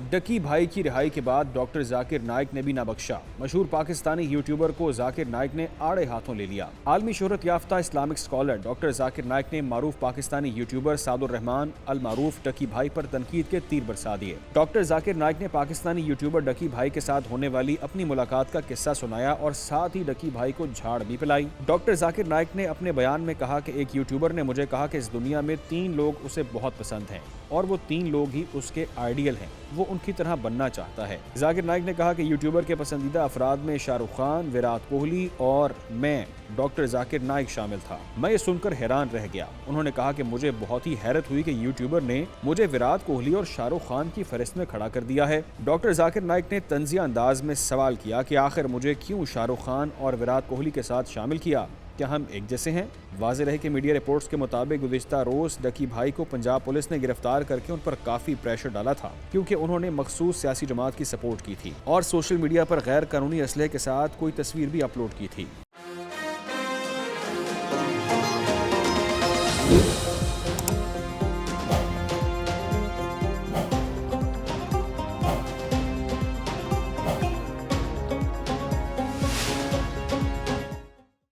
डकी भाई की रिहाई के बाद डॉक्टर जाकिर नाइक ने भी ना बख्शा। मशहूर पाकिस्तानी यूट्यूबर को जाकिर नाइक ने आड़े हाथों ले लिया। आलमी शोहरत याफ्ता Islamic scholar doctor Zakir Naik ने मारूफ पाकिस्तानी यूट्यूबर सादुर रहमान अल मारूफ डकी भाई पर तनकीद के तीर बरसा दिए। डॉक्टर जाकिर नाइक ने पाकिस्तानी यूट्यूबर डकी भाई के साथ होने वाली अपनी मुलाकात का किस्सा सुनाया और साथ ही डकी भाई को झाड़ भी पिलाई। डॉक्टर जाकिर नाइक ने अपने बयान में कहा कि एक यूट्यूबर ने मुझे कहा कि इस दुनिया में 3 लोग उसे बहुत पसंद हैं और वो 3 लोग ही उसके आइडियल हैं, वो उनकी तरह बनना चाहता है। जाकिर नाइक ने कहा कि यूट्यूबर के पसंदीदा अफराद में शाहरुख खान, विराट कोहली और मैं डॉक्टर जाकिर नाइक शामिल था। मैं ये सुनकर हैरान रह गया। उन्होंने कहा कि मुझे बहुत ही हैरत हुई कि यूट्यूबर ने मुझे विराट कोहली और शाहरुख खान की फहरिस्त में खड़ा कर दिया है। डॉक्टर जाकिर नाइक ने तंजिया अंदाज में सवाल किया कि आखिर मुझे क्यों शाहरुख खान और विराट कोहली के साथ शामिल किया, क्या हम एक जैसे हैं? वाज़ेह रहे कि मीडिया रिपोर्ट्स के मुताबिक गुज़िश्ता रोज़ डकी भाई को पंजाब पुलिस ने गिरफ्तार करके उन पर काफ़ी प्रेशर डाला था, क्योंकि उन्होंने मखसूस सियासी जमात की सपोर्ट की थी और सोशल मीडिया पर गैर कानूनी असलहे के साथ कोई तस्वीर भी अपलोड की थी।